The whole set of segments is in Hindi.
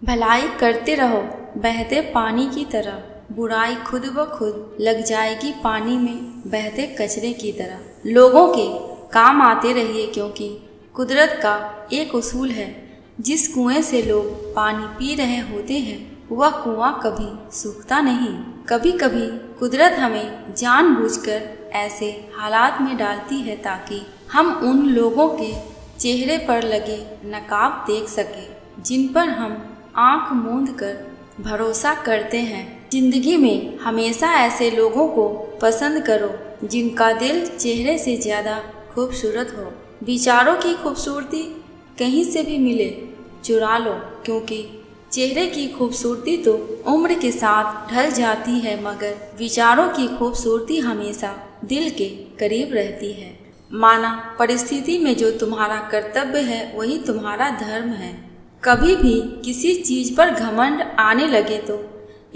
भलाई करते रहो बहते पानी की तरह, बुराई खुद ब खुद लग जाएगी पानी में बहते कचरे की तरह। लोगों के काम आते रहिए, क्योंकि कुदरत का एक उसूल है, जिस कुएं से लोग पानी पी रहे होते हैं वह कुआं कभी सूखता नहीं। कभी कभी कुदरत हमें जानबूझकर ऐसे हालात में डालती है ताकि हम उन लोगों के चेहरे पर लगे नकाब देख सकें जिन पर हम आंख मूंद कर भरोसा करते हैं। जिंदगी में हमेशा ऐसे लोगों को पसंद करो जिनका दिल चेहरे से ज़्यादा खूबसूरत हो। विचारों की खूबसूरती कहीं से भी मिले चुरा लो, क्योंकि चेहरे की खूबसूरती तो उम्र के साथ ढल जाती है, मगर विचारों की खूबसूरती हमेशा दिल के करीब रहती है। माना परिस्थिति में जो तुम्हारा कर्तव्य है वही तुम्हारा धर्म है। कभी भी किसी चीज पर घमंड आने लगे तो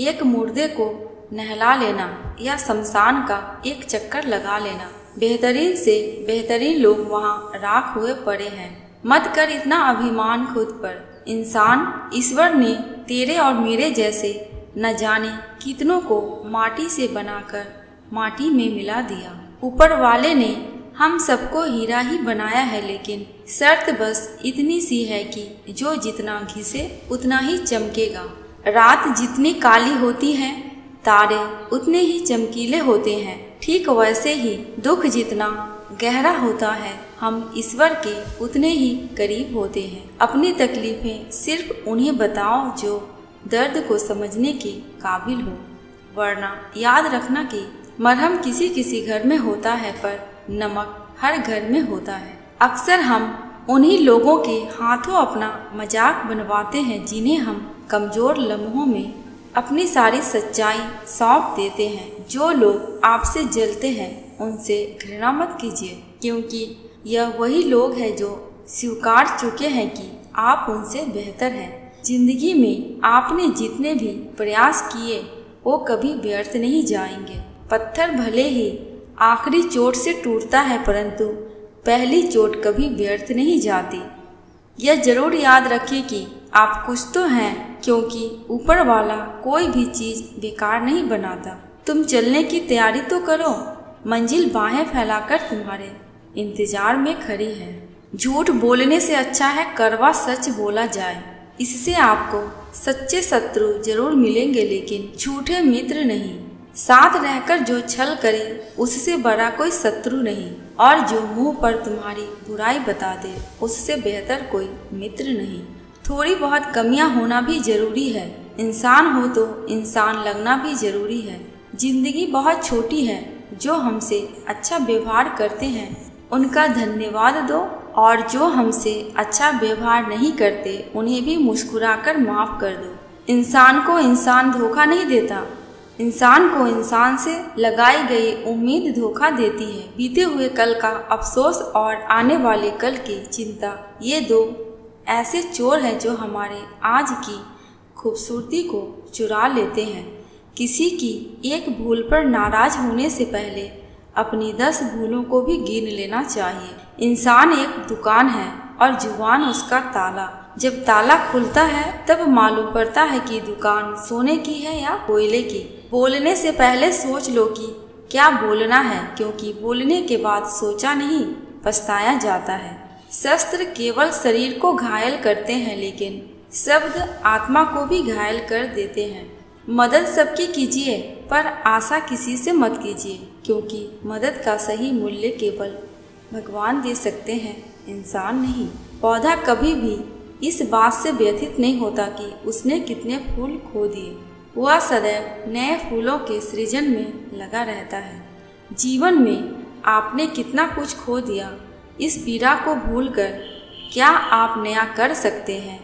एक मुर्दे को नहला लेना या शमशान का एक चक्कर लगा लेना। बेहतरीन से बेहतरीन लोग वहाँ राख हुए पड़े हैं। मत कर इतना अभिमान खुद पर। इंसान ईश्वर ने तेरे और मेरे जैसे न जाने कितनों को माटी से बनाकर माटी में मिला दिया। ऊपर वाले ने हम सबको हीरा ही बनाया है, लेकिन शर्त बस इतनी सी है कि जो जितना घिसे उतना ही चमकेगा। रात जितनी काली होती है तारे उतने ही चमकीले होते हैं। ठीक वैसे ही दुख जितना गहरा होता है हम ईश्वर के उतने ही करीब होते हैं। अपनी तकलीफें सिर्फ उन्हें बताओ जो दर्द को समझने के काबिल हो, वरना याद रखना कि मरहम किसी किसी घर में होता है पर नमक हर घर में होता है। अक्सर हम उन्हीं लोगों के हाथों अपना मजाक बनवाते हैं जिन्हें हम कमजोर लम्हों में अपनी सारी सच्चाई सौंप देते हैं। जो लोग आपसे जलते हैं उनसे घृणा मत कीजिए, क्योंकि यह वही लोग हैं जो स्वीकार चुके हैं कि आप उनसे बेहतर हैं। जिंदगी में आपने जितने भी प्रयास किए वो कभी व्यर्थ नहीं जाएंगे। पत्थर भले ही आखिरी चोट से टूटता है, परंतु पहली चोट कभी व्यर्थ नहीं जाती। यह जरूर याद रखिए कि आप कुछ तो हैं, क्योंकि ऊपर वाला कोई भी चीज बेकार नहीं बनाता। तुम चलने की तैयारी तो करो, मंजिल बाहें फैलाकर तुम्हारे इंतजार में खड़ी है। झूठ बोलने से अच्छा है कड़वा सच बोला जाए। इससे आपको सच्चे शत्रु जरूर मिलेंगे, लेकिन झूठे मित्र नहीं। साथ रहकर जो छल करे उससे बड़ा कोई शत्रु नहीं, और जो मुंह पर तुम्हारी बुराई बता दे उससे बेहतर कोई मित्र नहीं। थोड़ी बहुत कमियां होना भी जरूरी है। इंसान हो तो इंसान लगना भी जरूरी है। जिंदगी बहुत छोटी है। जो हमसे अच्छा व्यवहार करते हैं उनका धन्यवाद दो, और जो हमसे अच्छा व्यवहार नहीं करते उन्हें भी मुस्कुराकर माफ कर दो। इंसान को इंसान धोखा नहीं देता, इंसान को इंसान से लगाई गई उम्मीद धोखा देती है। बीते हुए कल का अफसोस और आने वाले कल की चिंता, ये दो ऐसे चोर हैं जो हमारे आज की खूबसूरती को चुरा लेते हैं। किसी की एक भूल पर नाराज होने से पहले अपनी 10 भूलों को भी गिन लेना चाहिए। इंसान एक दुकान है और जुबान उसका ताला। जब ताला खुलता है तब मालूम पड़ता है कि दुकान सोने की है या कोयले की। बोलने से पहले सोच लो कि क्या बोलना है, क्योंकि बोलने के बाद सोचा नहीं पछताया जाता है। शस्त्र केवल शरीर को घायल करते हैं, लेकिन शब्द आत्मा को भी घायल कर देते हैं। मदद सबकी कीजिए पर आशा किसी से मत कीजिए, क्योंकि मदद का सही मूल्य केवल भगवान दे सकते हैं, इंसान नहीं। पौधा कभी भी इस बात से व्यथित नहीं होता कि उसने कितने फूल खो दिए। वह सदैव नए फूलों के सृजन में लगा रहता है। जीवन में आपने कितना कुछ खो दिया, इस पीड़ा को भूलकर क्या आप नया कर सकते हैं?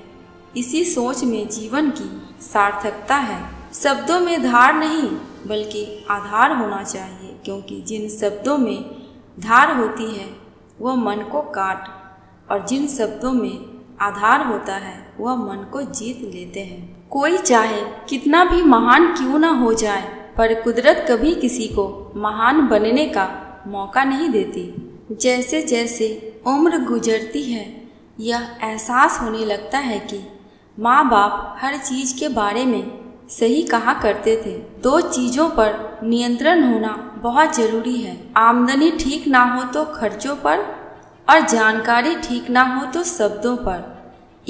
इसी सोच में जीवन की सार्थकता है। शब्दों में धार नहीं बल्कि आधार होना चाहिए, क्योंकि जिन शब्दों में धार होती है वह मन को काट, और जिन शब्दों में आधार होता है वह मन को जीत लेते हैं। कोई चाहे कितना भी महान क्यों न हो जाए, पर कुदरत कभी किसी को महान बनने का मौका नहीं देती। जैसे जैसे उम्र गुजरती है यह एहसास होने लगता है कि माँ बाप हर चीज के बारे में सही कहा करते थे। 2 चीजों पर नियंत्रण होना बहुत जरूरी है। आमदनी ठीक ना हो तो खर्चों पर, और जानकारी ठीक ना हो तो शब्दों पर।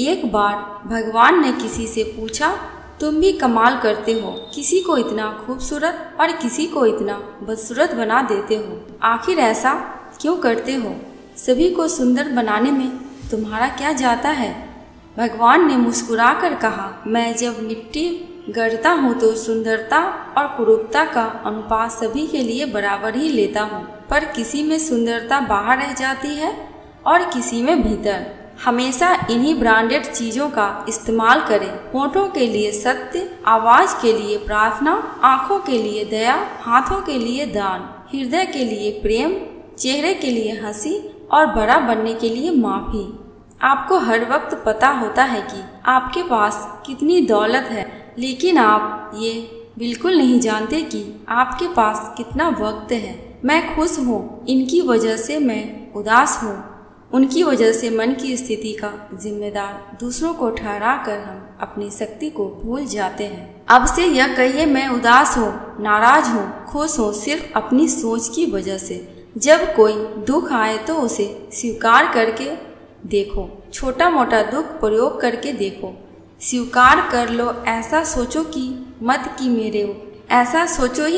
एक बार भगवान ने किसी से पूछा, तुम भी कमाल करते हो, किसी को इतना खूबसूरत और किसी को इतना बदसूरत बना देते हो। आखिर ऐसा क्यों करते हो? सभी को सुंदर बनाने में तुम्हारा क्या जाता है? भगवान ने मुस्कुराकर कहा, मैं जब मिट्टी गढ़ता हूँ तो सुंदरता और कुरूपता का अनुपात सभी के लिए बराबर ही लेता हूँ, पर किसी में सुंदरता बाहर रह जाती है और किसी में भीतर। हमेशा इन्हीं ब्रांडेड चीजों का इस्तेमाल करें। होठों के लिए सत्य, आवाज के लिए प्रार्थना, आंखों के लिए दया, हाथों के लिए दान, हृदय के लिए प्रेम, चेहरे के लिए हंसी और बड़ा बनने के लिए माफी। आपको हर वक्त पता होता है कि आपके पास कितनी दौलत है, लेकिन आप ये बिल्कुल नहीं जानते कि आपके पास कितना वक्त है। मैं खुश हूँ, इनकी वजह से मैं उदास हूँ। उनकी वजह से मन की स्थिति का जिम्मेदार दूसरों को ठहरा कर हम अपनी शक्ति को भूल जाते हैं। अब से यह कहिए, मैं उदास हूँ, नाराज हूँ, खुश हूँ, सिर्फ अपनी सोच की वजह से। जब कोई दुख आए तो उसे स्वीकार करके देखो। छोटा मोटा दुख प्रयोग करके देखो। स्वीकार कर लो। ऐसा सोचो ही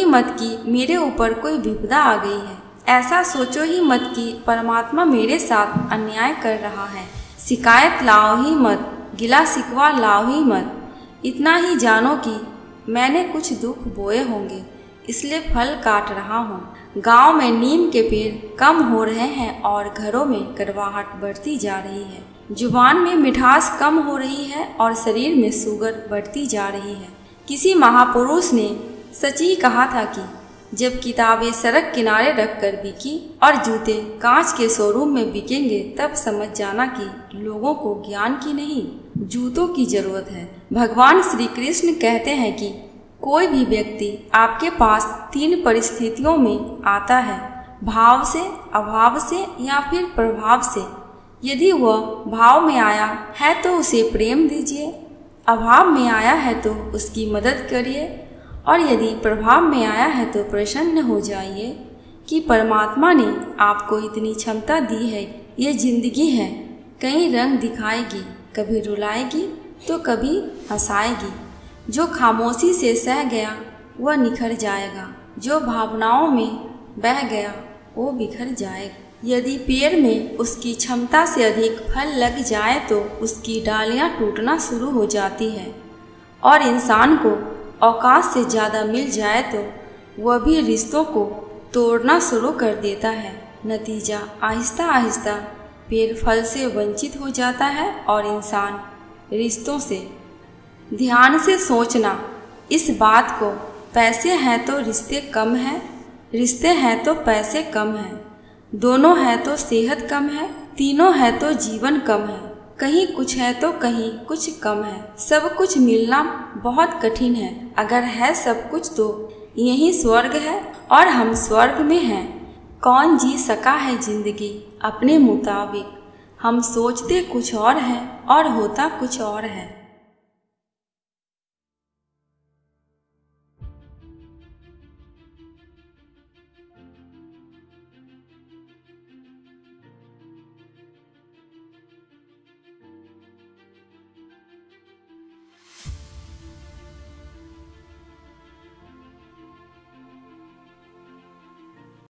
मत कि मेरे ऊपर कोई विपदा आ गई है। ऐसा सोचो ही मत कि परमात्मा मेरे साथ अन्याय कर रहा है। शिकायत लाओ ही मत, गिला शिकवा लाओ ही मत। इतना ही जानो कि मैंने कुछ दुख बोए होंगे, इसलिए फल काट रहा हूँ। गांव में नीम के पेड़ कम हो रहे हैं और घरों में कड़वाहट बढ़ती जा रही है। जुबान में मिठास कम हो रही है और शरीर में शुगर बढ़ती जा रही है। किसी महापुरुष ने सच ही कहा था कि जब किताबें सड़क किनारे रखकर बिकी और जूते कांच के शोरूम में बिकेंगे, तब समझ जाना कि लोगों को ज्ञान की नहीं, जूतों की जरूरत है। भगवान श्री कृष्ण कहते हैं कि कोई भी व्यक्ति आपके पास 3 परिस्थितियों में आता है, भाव से, अभाव से या फिर प्रभाव से। यदि वह भाव में आया है तो उसे प्रेम दीजिए, अभाव में आया है तो उसकी मदद करिए, और यदि प्रभाव में आया है तो प्रसन्न हो जाइए कि परमात्मा ने आपको इतनी क्षमता दी है। ये जिंदगी है, कई रंग दिखाएगी, कभी रुलाएगी तो कभी हंसाएगी। जो खामोशी से सह गया वह निखर जाएगा, जो भावनाओं में बह गया वो बिखर जाएगा। यदि पेड़ में उसकी क्षमता से अधिक फल लग जाए तो उसकी डालियां टूटना शुरू हो जाती है, और इंसान को औकात से ज़्यादा मिल जाए तो वह भी रिश्तों को तोड़ना शुरू कर देता है। नतीजा आहिस्ता आहिस्ता पेड़ फल से वंचित हो जाता है और इंसान रिश्तों से। ध्यान से सोचना इस बात को, पैसे हैं तो रिश्ते कम हैं, रिश्ते हैं तो पैसे कम हैं, दोनों है तो सेहत कम है, तीनों है तो जीवन कम है, कहीं कुछ है तो कहीं कुछ कम है। सब कुछ मिलना बहुत कठिन है। अगर है सब कुछ तो यही स्वर्ग है और हम स्वर्ग में हैं। कौन जी सका है जिंदगी अपने मुताबिक, हम सोचते कुछ और है और होता कुछ और है।